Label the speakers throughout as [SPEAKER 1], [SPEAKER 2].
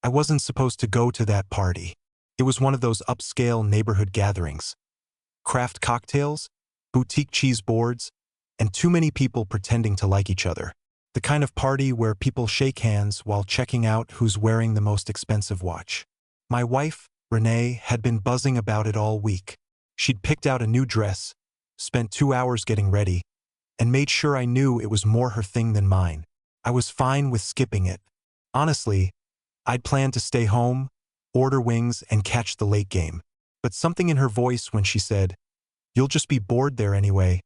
[SPEAKER 1] I wasn't supposed to go to that party. It was one of those upscale neighborhood gatherings. Craft cocktails, boutique cheese boards, and too many people pretending to like each other. The kind of party where people shake hands while checking out who's wearing the most expensive watch. My wife, Renee, had been buzzing about it all week. She'd picked out a new dress, spent 2 hours getting ready, and made sure I knew it was more her thing than mine. I was fine with skipping it. Honestly, I'd planned to stay home, order wings, and catch the late game. But something in her voice when she said, "You'll just be bored there anyway,"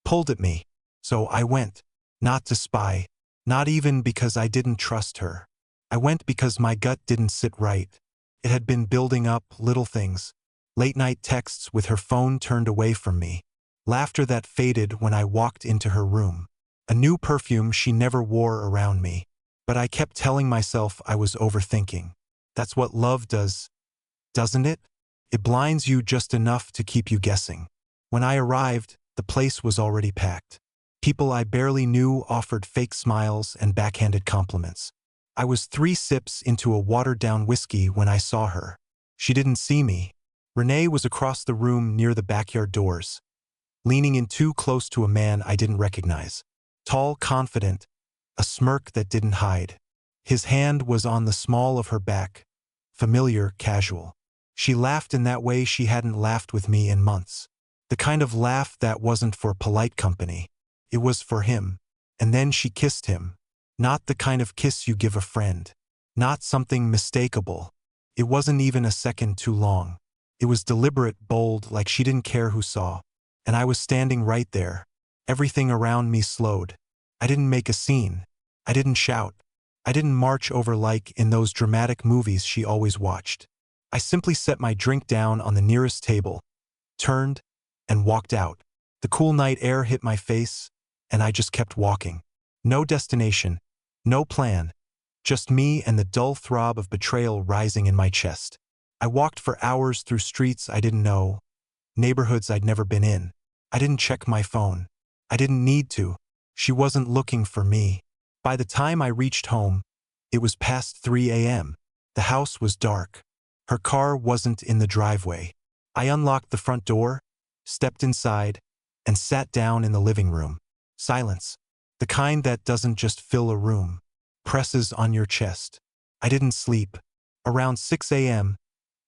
[SPEAKER 1] pulled at me. So I went. Not to spy. Not even because I didn't trust her. I went because my gut didn't sit right. It had been building up, little things. Late-night texts with her phone turned away from me. Laughter that faded when I walked into her room. A new perfume she never wore around me. But I kept telling myself I was overthinking. That's what love does, doesn't it? It blinds you just enough to keep you guessing. When I arrived, the place was already packed. People I barely knew offered fake smiles and backhanded compliments. I was 3 sips into a watered-down whiskey when I saw her. She didn't see me. Renee was across the room near the backyard doors, leaning in too close to a man I didn't recognize. Tall, confident, a smirk that didn't hide. His hand was on the small of her back, familiar, casual. She laughed in that way she hadn't laughed with me in months. The kind of laugh that wasn't for polite company. It was for him. And then she kissed him. Not the kind of kiss you give a friend. Not something mistakable. It wasn't even a second too long. It was deliberate, bold, like she didn't care who saw. And I was standing right there. Everything around me slowed. I didn't make a scene. I didn't shout. I didn't march over like in those dramatic movies she always watched. I simply set my drink down on the nearest table, turned, and walked out. The cool night air hit my face, and I just kept walking. No destination, no plan, just me and the dull throb of betrayal rising in my chest. I walked for hours through streets I didn't know, neighborhoods I'd never been in. I didn't check my phone. I didn't need to. She wasn't looking for me. By the time I reached home, it was past 3 a.m. The house was dark. Her car wasn't in the driveway. I unlocked the front door, stepped inside, and sat down in the living room. Silence. The kind that doesn't just fill a room, presses on your chest. I didn't sleep. Around 6 a.m.,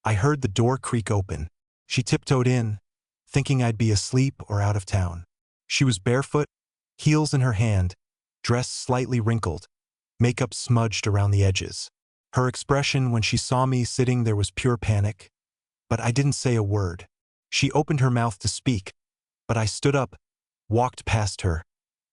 [SPEAKER 1] I heard the door creak open. She tiptoed in, thinking I'd be asleep or out of town. She was barefoot, heels in her hand, dress slightly wrinkled, makeup smudged around the edges. Her expression when she saw me sitting there was pure panic, but I didn't say a word. She opened her mouth to speak, but I stood up, walked past her,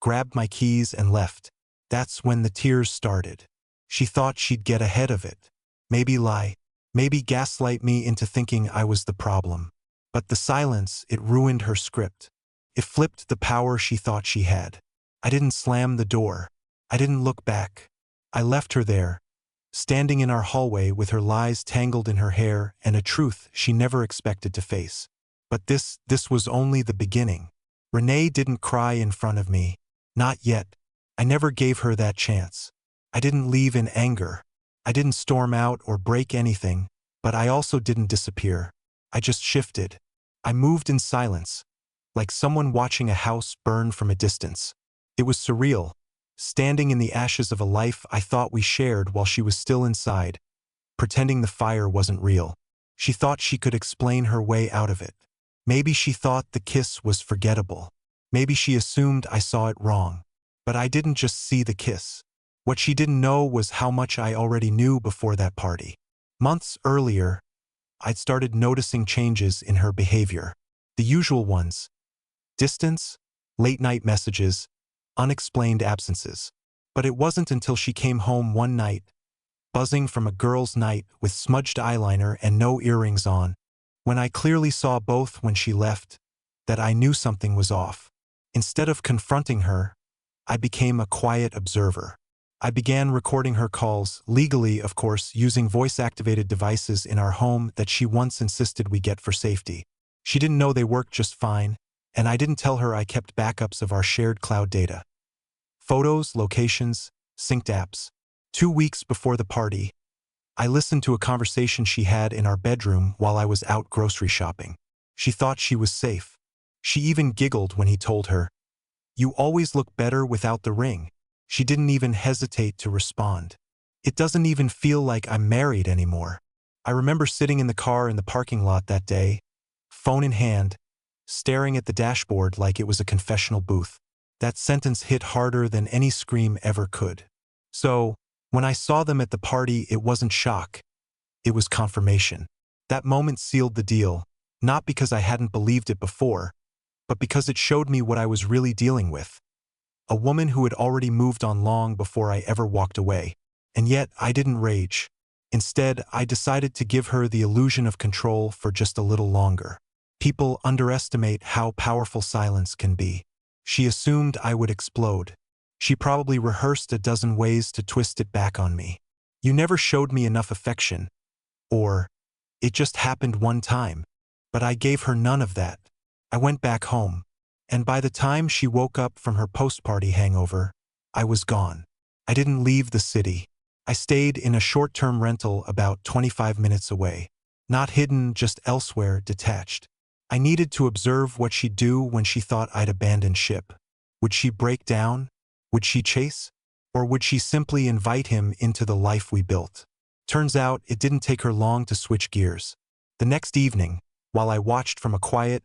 [SPEAKER 1] grabbed my keys and left. That's when the tears started. She thought she'd get ahead of it. Maybe lie. Maybe gaslight me into thinking I was the problem. But the silence, it ruined her script. It flipped the power she thought she had. I didn't slam the door. I didn't look back. I left her there, standing in our hallway with her lies tangled in her hair and a truth she never expected to face. But this was only the beginning. Renee didn't cry in front of me. Not yet. I never gave her that chance. I didn't leave in anger. I didn't storm out or break anything, but I also didn't disappear. I just shifted. I moved in silence, like someone watching a house burn from a distance. It was surreal, standing in the ashes of a life I thought we shared while she was still inside, pretending the fire wasn't real. She thought she could explain her way out of it. Maybe she thought the kiss was forgettable. Maybe she assumed I saw it wrong. But I didn't just see the kiss. What she didn't know was how much I already knew before that party. Months earlier, I'd started noticing changes in her behavior. The usual ones: distance, late-night messages, unexplained absences. But it wasn't until she came home one night, buzzing from a girls' night with smudged eyeliner and no earrings on, when I clearly saw both when she left, that I knew something was off. Instead of confronting her, I became a quiet observer. I began recording her calls, legally, of course, using voice-activated devices in our home that she once insisted we get for safety. She didn't know they worked just fine, and I didn't tell her I kept backups of our shared cloud data. Photos, locations, synced apps. 2 weeks before the party, I listened to a conversation she had in our bedroom while I was out grocery shopping. She thought she was safe. She even giggled when he told her, "You always look better without the ring." She didn't even hesitate to respond. "It doesn't even feel like I'm married anymore." I remember sitting in the car in the parking lot that day, phone in hand, staring at the dashboard like it was a confessional booth. That sentence hit harder than any scream ever could. So, when I saw them at the party, it wasn't shock. It was confirmation. That moment sealed the deal, not because I hadn't believed it before, but because it showed me what I was really dealing with. A woman who had already moved on long before I ever walked away. And yet, I didn't rage. Instead, I decided to give her the illusion of control for just a little longer. People underestimate how powerful silence can be. She assumed I would explode. She probably rehearsed a dozen ways to twist it back on me. "You never showed me enough affection." Or, "It just happened one time." But I gave her none of that. I went back home. And by the time she woke up from her post-party hangover, I was gone. I didn't leave the city. I stayed in a short-term rental about 25 minutes away. Not hidden, just elsewhere, detached. I needed to observe what she'd do when she thought I'd abandoned ship. Would she break down? Would she chase? Or would she simply invite him into the life we built? Turns out it didn't take her long to switch gears. The next evening, while I watched from a quiet,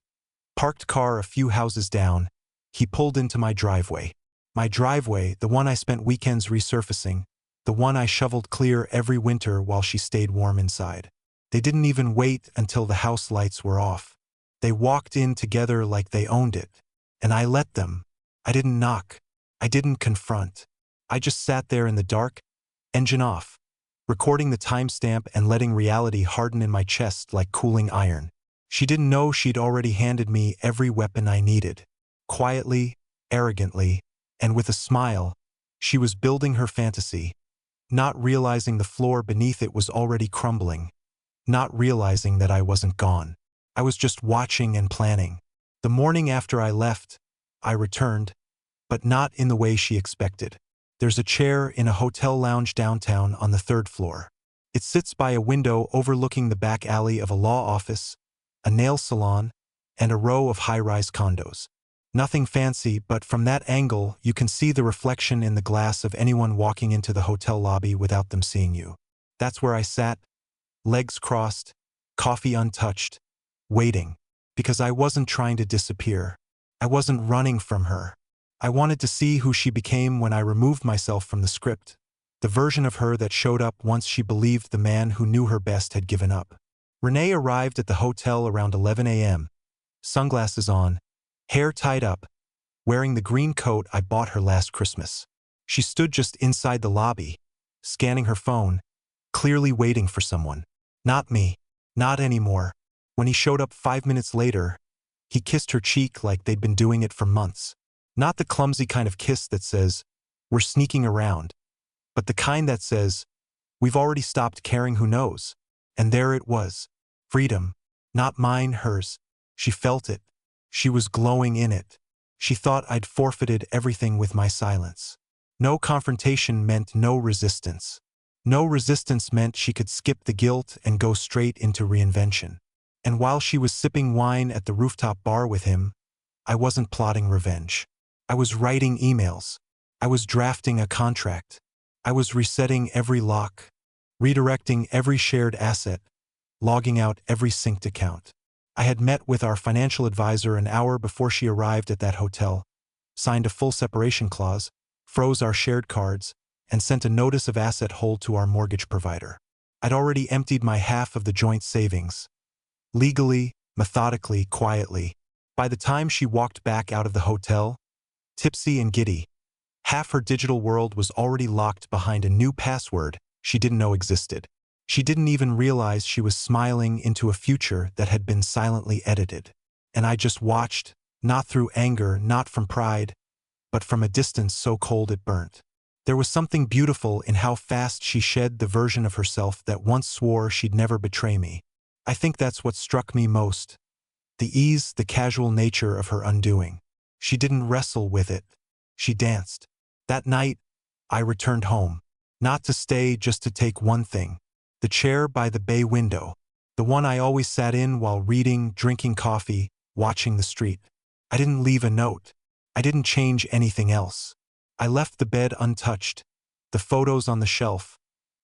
[SPEAKER 1] parked car a few houses down, he pulled into my driveway. My driveway, the one I spent weekends resurfacing, the one I shoveled clear every winter while she stayed warm inside. They didn't even wait until the house lights were off. They walked in together like they owned it. And I let them. I didn't knock. I didn't confront. I just sat there in the dark, engine off, recording the timestamp and letting reality harden in my chest like cooling iron. She didn't know she'd already handed me every weapon I needed. Quietly, arrogantly, and with a smile, she was building her fantasy, not realizing the floor beneath it was already crumbling, not realizing that I wasn't gone. I was just watching and planning. The morning after I left, I returned, but not in the way she expected. There's a chair in a hotel lounge downtown on the 3rd floor. It sits by a window overlooking the back alley of a law office, a nail salon, and a row of high-rise condos. Nothing fancy, but from that angle, you can see the reflection in the glass of anyone walking into the hotel lobby without them seeing you. That's where I sat, legs crossed, coffee untouched, waiting, because I wasn't trying to disappear. I wasn't running from her. I wanted to see who she became when I removed myself from the script, the version of her that showed up once she believed the man who knew her best had given up. Renee arrived at the hotel around 11 a.m., sunglasses on, hair tied up, wearing the green coat I bought her last Christmas. She stood just inside the lobby, scanning her phone, clearly waiting for someone. Not me. Not anymore. When he showed up 5 minutes later, he kissed her cheek like they'd been doing it for months. Not the clumsy kind of kiss that says, "We're sneaking around," but the kind that says, "We've already stopped caring, who knows." And there it was. Freedom. Not mine, hers. She felt it. She was glowing in it. She thought I'd forfeited everything with my silence. No confrontation meant no resistance. No resistance meant she could skip the guilt and go straight into reinvention. And while she was sipping wine at the rooftop bar with him, I wasn't plotting revenge. I was writing emails. I was drafting a contract. I was resetting every lock, redirecting every shared asset, logging out every synced account. I had met with our financial advisor an hour before she arrived at that hotel, signed a full separation clause, froze our shared cards, and sent a notice of asset hold to our mortgage provider. I'd already emptied my half of the joint savings. Legally, methodically, quietly. By the time she walked back out of the hotel, tipsy and giddy, half her digital world was already locked behind a new password she didn't know existed. She didn't even realize she was smiling into a future that had been silently edited. And I just watched, not through anger, not from pride, but from a distance so cold it burnt. There was something beautiful in how fast she shed the version of herself that once swore she'd never betray me. I think that's what struck me most. The ease, the casual nature of her undoing. She didn't wrestle with it. She danced. That night, I returned home. Not to stay, just to take one thing. The chair by the bay window. The one I always sat in while reading, drinking coffee, watching the street. I didn't leave a note. I didn't change anything else. I left the bed untouched, the photos on the shelf,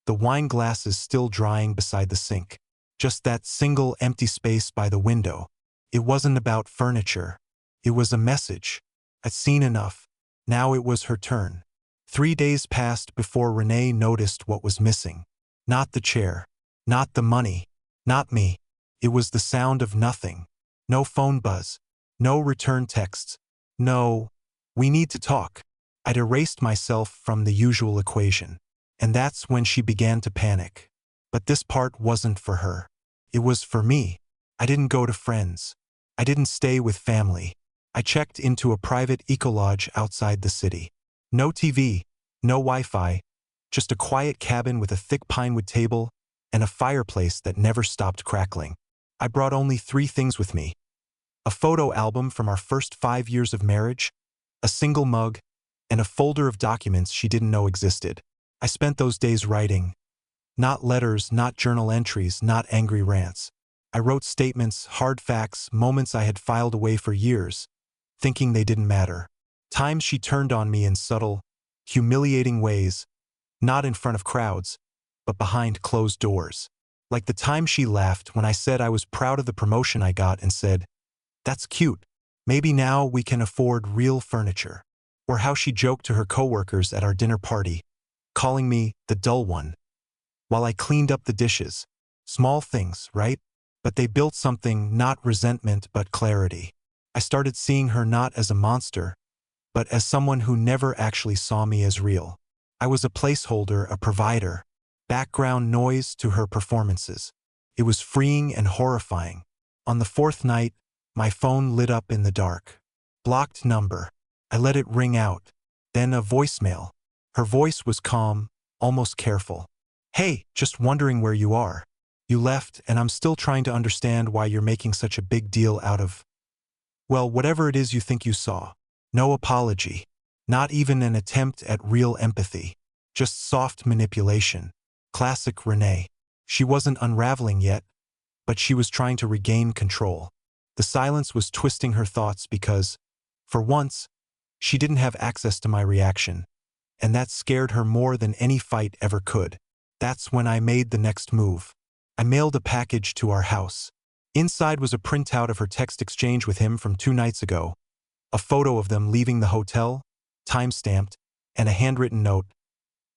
[SPEAKER 1] the wine glasses still drying beside the sink. Just that single empty space by the window. It wasn't about furniture. It was a message. I'd seen enough. Now it was her turn. 3 days passed before Renee noticed what was missing. Not the chair. Not the money. Not me. It was the sound of nothing. No phone buzz. No return texts. No, we need to talk. I'd erased myself from the usual equation. And that's when she began to panic. But this part wasn't for her. It was for me. I didn't go to friends. I didn't stay with family. I checked into a private ecolodge outside the city. No TV, no Wi-Fi, just a quiet cabin with a thick pinewood table and a fireplace that never stopped crackling. I brought only 3 things with me. A photo album from our first 5 years of marriage, a single mug, and a folder of documents she didn't know existed. I spent those days writing. Not letters, not journal entries, not angry rants. I wrote statements, hard facts, moments I had filed away for years, thinking they didn't matter. Times she turned on me in subtle, humiliating ways, not in front of crowds, but behind closed doors. Like the time she laughed when I said I was proud of the promotion I got and said, "That's cute. Maybe now we can afford real furniture." Or how she joked to her coworkers at our dinner party, calling me the dull one, while I cleaned up the dishes. Small things, right? But they built something, not resentment but clarity. I started seeing her not as a monster, but as someone who never actually saw me as real. I was a placeholder, a provider, background noise to her performances. It was freeing and horrifying. On the 4th night, my phone lit up in the dark. Blocked number. I let it ring out. Then a voicemail. Her voice was calm, almost careful. "Hey, just wondering where you are. You left, and I'm still trying to understand why you're making such a big deal out of, well, whatever it is you think you saw." No apology. Not even an attempt at real empathy. Just soft manipulation. Classic Renee. She wasn't unraveling yet, but she was trying to regain control. The silence was twisting her thoughts because, for once, she didn't have access to my reaction, and that scared her more than any fight ever could. That's when I made the next move. I mailed a package to our house. Inside was a printout of her text exchange with him from 2 nights ago, a photo of them leaving the hotel, time-stamped, and a handwritten note.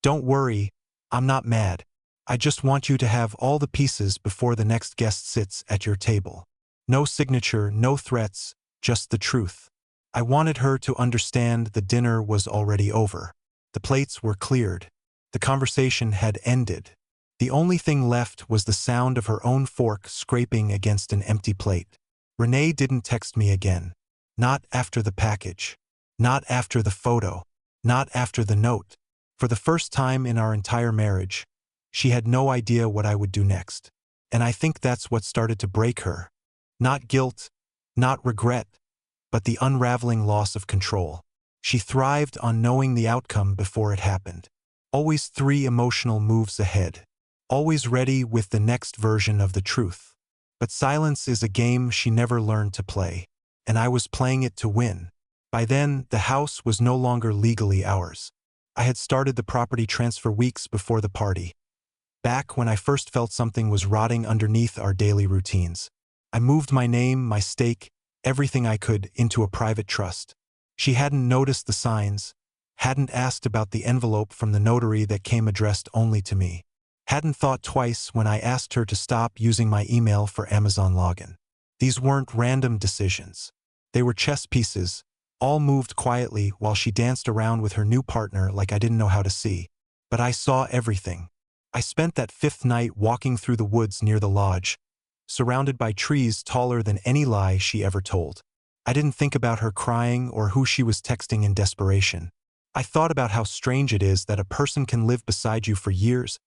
[SPEAKER 1] "Don't worry, I'm not mad. I just want you to have all the pieces before the next guest sits at your table." No signature, no threats, just the truth. I wanted her to understand the dinner was already over. The plates were cleared. The conversation had ended. The only thing left was the sound of her own fork scraping against an empty plate. Renee didn't text me again. Not after the package. Not after the photo. Not after the note. For the first time in our entire marriage, she had no idea what I would do next. And I think that's what started to break her. Not guilt, not regret, but the unraveling loss of control. She thrived on knowing the outcome before it happened. Always 3 emotional moves ahead. Always ready with the next version of the truth. But silence is a game she never learned to play, and I was playing it to win. By then, the house was no longer legally ours. I had started the property transfer weeks before the party. Back when I first felt something was rotting underneath our daily routines. I moved my name, my stake, everything I could into a private trust. She hadn't noticed the signs, hadn't asked about the envelope from the notary that came addressed only to me. Hadn't thought twice when I asked her to stop using my email for Amazon login. These weren't random decisions. They were chess pieces, all moved quietly while she danced around with her new partner like I didn't know how to see. But I saw everything. I spent that 5th night walking through the woods near the lodge, surrounded by trees taller than any lie she ever told. I didn't think about her crying or who she was texting in desperation. I thought about how strange it is that a person can live beside you for years,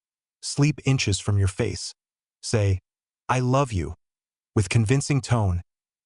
[SPEAKER 1] sleep inches from your face, say, "I love you," with convincing tone,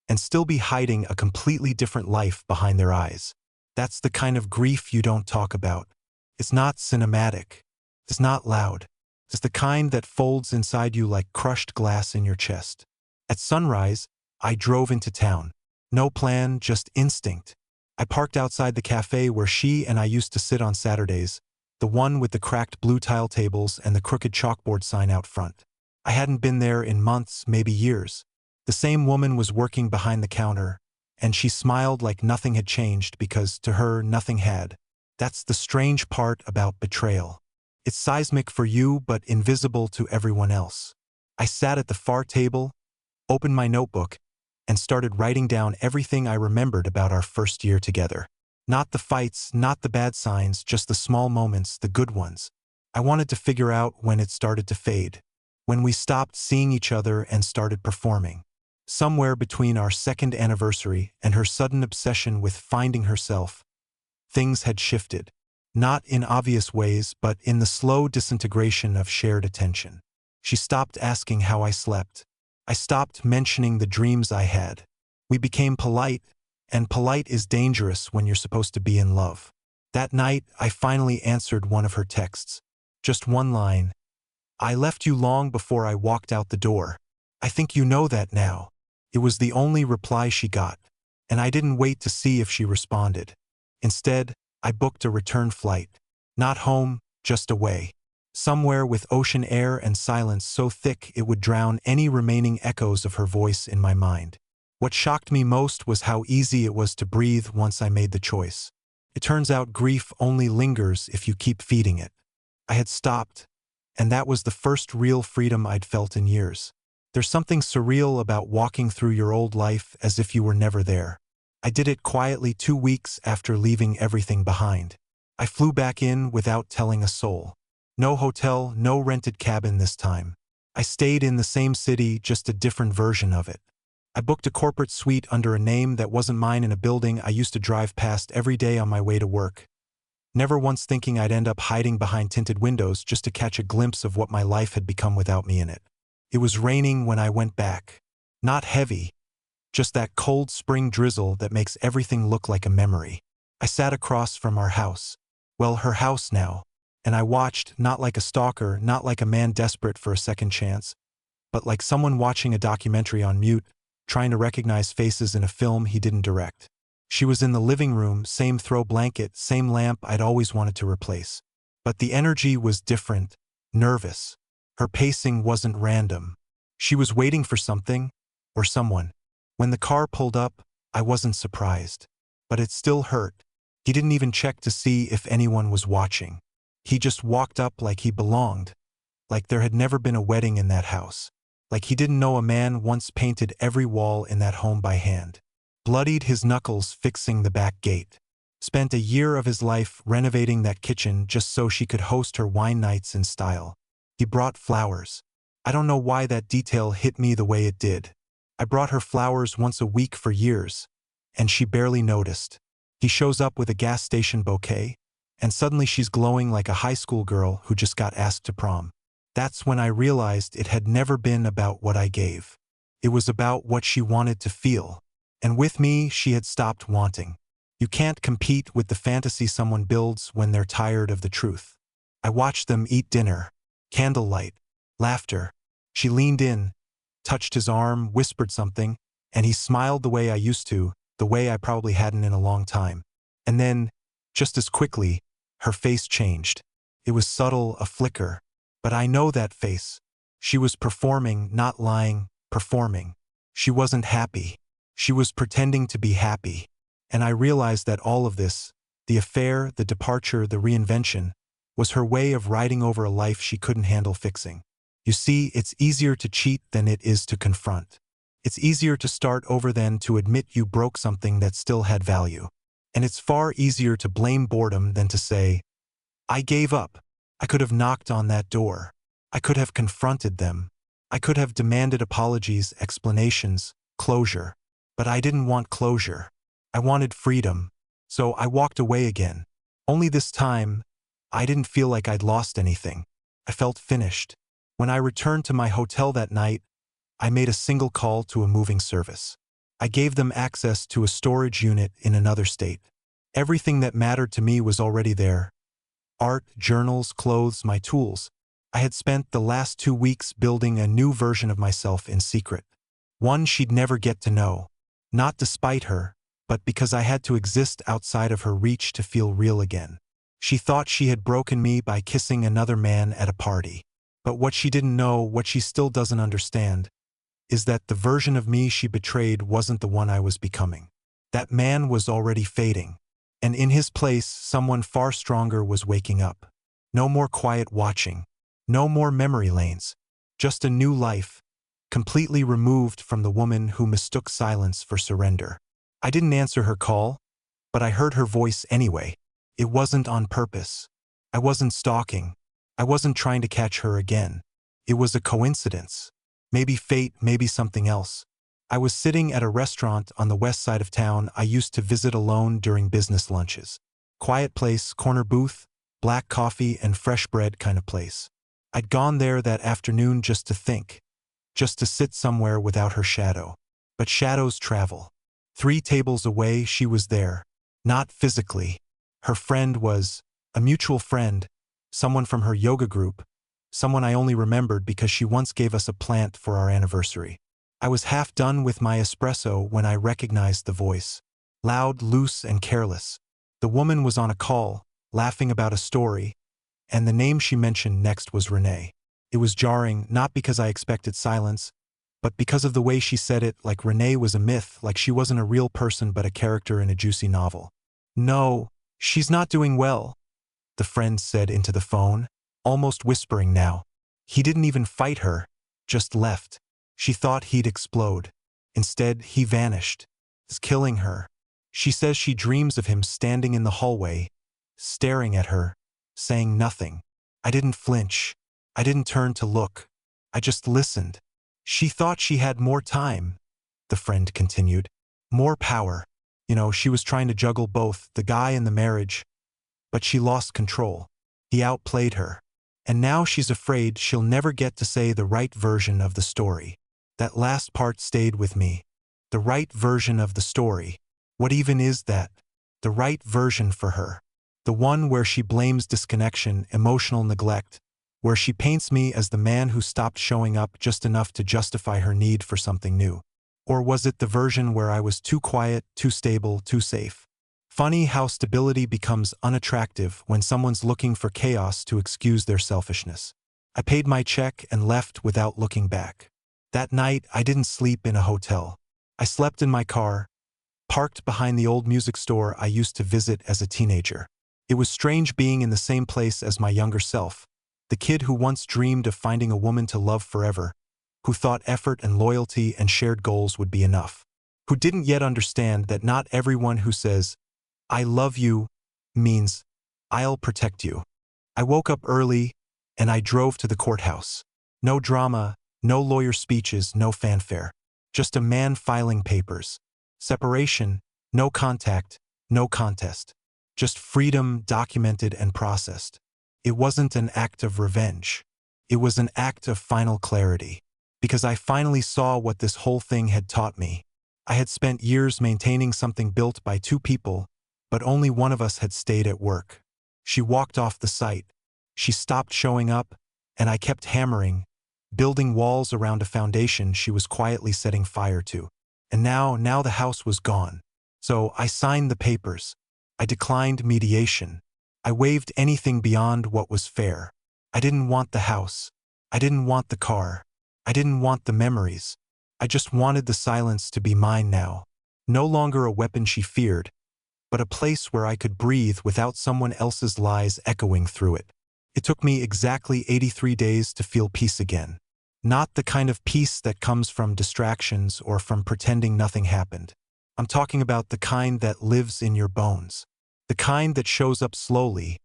[SPEAKER 1] and still be hiding a completely different life behind their eyes. That's the kind of grief you don't talk about. It's not cinematic. It's not loud. It's the kind that folds inside you like crushed glass in your chest. At sunrise, I drove into town. No plan, just instinct. I parked outside the cafe where she and I used to sit on Saturdays, the one with the cracked blue tile tables and the crooked chalkboard sign out front. I hadn't been there in months, maybe years. The same woman was working behind the counter, and she smiled like nothing had changed because, to her, nothing had. That's the strange part about betrayal. It's seismic for you but invisible to everyone else. I sat at the far table, opened my notebook, and started writing down everything I remembered about our first year together. Not the fights, not the bad signs, just the small moments, the good ones. I wanted to figure out when it started to fade, when we stopped seeing each other and started performing. Somewhere between our second anniversary and her sudden obsession with finding herself, things had shifted. Not in obvious ways, but in the slow disintegration of shared attention. She stopped asking how I slept. I stopped mentioning the dreams I had. We became polite, and polite is dangerous when you're supposed to be in love. That night, I finally answered one of her texts. Just one line. I left you long before I walked out the door. I think you know that now. It was the only reply she got, and I didn't wait to see if she responded. Instead, I booked a return flight. Not home, just away. Somewhere with ocean air and silence so thick it would drown any remaining echoes of her voice in my mind. What shocked me most was how easy it was to breathe once I made the choice. It turns out grief only lingers if you keep feeding it. I had stopped, and that was the first real freedom I'd felt in years. There's something surreal about walking through your old life as if you were never there. I did it quietly 2 weeks after leaving everything behind. I flew back in without telling a soul. No hotel, no rented cabin this time. I stayed in the same city, just a different version of it. I booked a corporate suite under a name that wasn't mine in a building I used to drive past every day on my way to work. Never once thinking I'd end up hiding behind tinted windows just to catch a glimpse of what my life had become without me in it. It was raining when I went back. Not heavy, just that cold spring drizzle that makes everything look like a memory. I sat across from our house. Well, her house now. And I watched, not like a stalker, not like a man desperate for a second chance, but like someone watching a documentary on mute, trying to recognize faces in a film he didn't direct. She was in the living room, same throw blanket, same lamp I'd always wanted to replace. But the energy was different, nervous. Her pacing wasn't random. She was waiting for something, or someone. When the car pulled up, I wasn't surprised. But it still hurt. He didn't even check to see if anyone was watching. He just walked up like he belonged, like there had never been a wedding in that house, like he didn't know a man once painted every wall in that home by hand, bloodied his knuckles fixing the back gate, spent a year of his life renovating that kitchen just so she could host her wine nights in style. He brought flowers. I don't know why that detail hit me the way it did. I brought her flowers once a week for years, and she barely noticed. He shows up with a gas station bouquet, and suddenly she's glowing like a high school girl who just got asked to prom. That's when I realized it had never been about what I gave. It was about what she wanted to feel. And with me, she had stopped wanting. You can't compete with the fantasy someone builds when they're tired of the truth. I watched them eat dinner. Candlelight. Laughter. She leaned in, touched his arm, whispered something, and he smiled the way I used to, the way I probably hadn't in a long time. And then, just as quickly, her face changed. It was subtle, a flicker. But I know that face. She was performing, not lying, performing. She wasn't happy. She was pretending to be happy. And I realized that all of this, the affair, the departure, the reinvention, was her way of riding over a life she couldn't handle fixing. You see, it's easier to cheat than it is to confront. It's easier to start over than to admit you broke something that still had value. And it's far easier to blame boredom than to say, I gave up. I could have knocked on that door. I could have confronted them. I could have demanded apologies, explanations, closure. But I didn't want closure. I wanted freedom. So I walked away again. Only this time, I didn't feel like I'd lost anything. I felt finished. When I returned to my hotel that night, I made a single call to a moving service. I gave them access to a storage unit in another state. Everything that mattered to me was already there. Art, journals, clothes, my tools. I had spent the last 2 weeks building a new version of myself in secret. One she'd never get to know. Not despite her, but because I had to exist outside of her reach to feel real again. She thought she had broken me by kissing another man at a party. But what she didn't know, what she still doesn't understand, is that the version of me she betrayed wasn't the one I was becoming. That man was already fading. And in his place, someone far stronger was waking up. No more quiet watching. No more memory lanes. Just a new life, completely removed from the woman who mistook silence for surrender. I didn't answer her call, but I heard her voice anyway. It wasn't on purpose. I wasn't stalking. I wasn't trying to catch her again. It was a coincidence. Maybe fate, maybe something else. I was sitting at a restaurant on the west side of town I used to visit alone during business lunches. Quiet place, corner booth, black coffee and fresh bread kind of place. I'd gone there that afternoon just to think, just to sit somewhere without her shadow. But shadows travel. 3 tables away, she was there. Not physically. Her friend was a mutual friend, someone from her yoga group, someone I only remembered because she once gave us a plant for our anniversary. I was half done with my espresso when I recognized the voice. Loud, loose, and careless. The woman was on a call, laughing about a story, and the name she mentioned next was Renee. It was jarring, not because I expected silence, but because of the way she said it, like Renee was a myth, like she wasn't a real person but a character in a juicy novel. No, she's not doing well, the friend said into the phone, almost whispering now. He didn't even fight her, just left. She thought he'd explode. Instead, he vanished. It's killing her. She says she dreams of him standing in the hallway, staring at her, saying nothing. I didn't flinch. I didn't turn to look. I just listened. She thought she had more time, the friend continued. More power. She was trying to juggle both, the guy and the marriage. But she lost control. He outplayed her. And now she's afraid she'll never get to say the right version of the story. That last part stayed with me. The right version of the story. What even is that? The right version for her. The one where she blames disconnection, emotional neglect, where she paints me as the man who stopped showing up just enough to justify her need for something new. Or was it the version where I was too quiet, too stable, too safe? Funny how stability becomes unattractive when someone's looking for chaos to excuse their selfishness. I paid my check and left without looking back. That night, I didn't sleep in a hotel. I slept in my car, parked behind the old music store I used to visit as a teenager. It was strange being in the same place as my younger self, the kid who once dreamed of finding a woman to love forever, who thought effort and loyalty and shared goals would be enough, who didn't yet understand that not everyone who says, "I love you," means, "I'll protect you." I woke up early, and I drove to the courthouse. No drama, no lawyer speeches, no fanfare. Just a man filing papers. Separation, no contact, no contest. Just freedom documented and processed. It wasn't an act of revenge. It was an act of final clarity. Because I finally saw what this whole thing had taught me. I had spent years maintaining something built by 2 people, but only one of us had stayed at work. She walked off the site. She stopped showing up, and I kept hammering, building walls around a foundation she was quietly setting fire to. And now the house was gone. So I signed the papers. I declined mediation. I waived anything beyond what was fair. I didn't want the house. I didn't want the car. I didn't want the memories. I just wanted the silence to be mine now. No longer a weapon she feared, but a place where I could breathe without someone else's lies echoing through it. It took me exactly 83 days to feel peace again. Not the kind of peace that comes from distractions or from pretending nothing happened. I'm talking about the kind that lives in your bones. The kind that shows up slowly,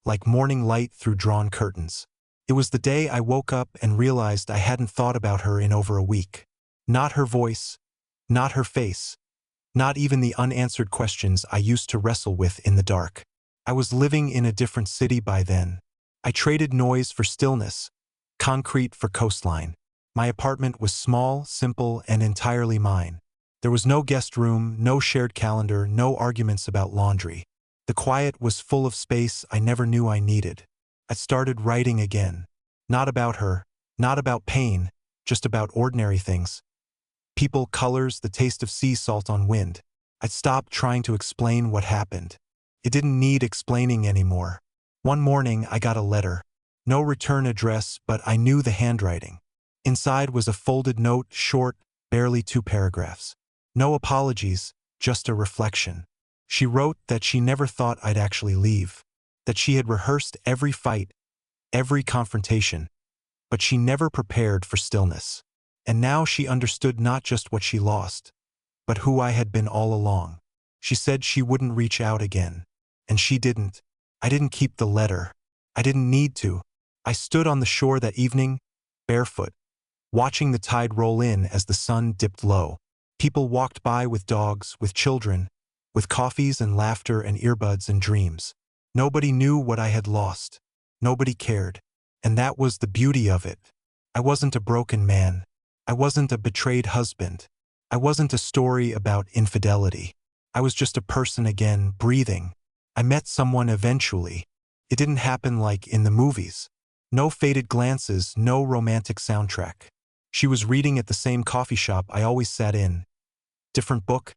[SPEAKER 1] like morning light through drawn curtains. It was the day I woke up and realized I hadn't thought about her in over a week. Not her voice, not her face, not even the unanswered questions I used to wrestle with in the dark. I was living in a different city by then. I traded noise for stillness, concrete for coastline. My apartment was small, simple, and entirely mine. There was no guest room, no shared calendar, no arguments about laundry. The quiet was full of space I never knew I needed. I started writing again. Not about her, not about pain, just about ordinary things. People, colors, the taste of sea salt on wind. I'd stopped trying to explain what happened. It didn't need explaining anymore. One morning I got a letter. No return address, but I knew the handwriting. Inside was a folded note, short, barely 2 paragraphs. No apologies, just a reflection. She wrote that she never thought I'd actually leave, that she had rehearsed every fight, every confrontation, but she never prepared for stillness. And now she understood not just what she lost, but who I had been all along. She said she wouldn't reach out again. And she didn't. I didn't keep the letter. I didn't need to. I stood on the shore that evening, barefoot, watching the tide roll in as the sun dipped low. People walked by with dogs, with children, with coffees and laughter and earbuds and dreams. Nobody knew what I had lost. Nobody cared. And that was the beauty of it. I wasn't a broken man. I wasn't a betrayed husband. I wasn't a story about infidelity. I was just a person again, breathing. I met someone eventually. It didn't happen like in the movies. No faded glances, no romantic soundtrack. She was reading at the same coffee shop I always sat in. Different book,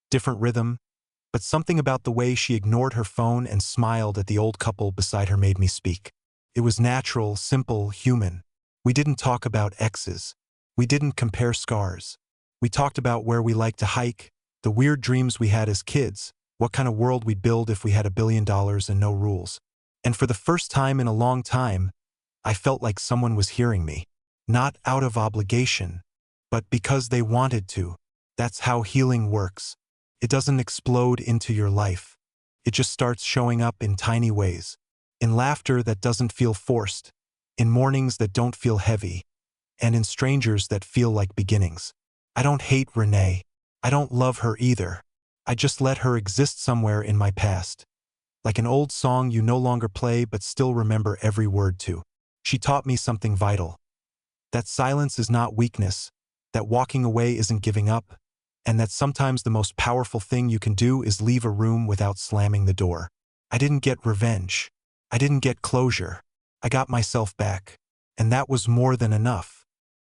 [SPEAKER 1] different rhythm, but something about the way she ignored her phone and smiled at the old couple beside her made me speak. It was natural, simple, human. We didn't talk about exes. We didn't compare scars. We talked about where we liked to hike, the weird dreams we had as kids, what kind of world we'd build if we had $1 billion and no rules. And for the first time in a long time, I felt like someone was hearing me. Not out of obligation, but because they wanted to. That's how healing works. It doesn't explode into your life. It just starts showing up in tiny ways. In laughter that doesn't feel forced, in mornings that don't feel heavy, and in strangers that feel like beginnings. I don't hate Renee. I don't love her either. I just let her exist somewhere in my past. Like an old song you no longer play but still remember every word to. She taught me something vital. That silence is not weakness, that walking away isn't giving up, and that sometimes the most powerful thing you can do is leave a room without slamming the door. I didn't get revenge. I didn't get closure. I got myself back. And that was more than enough.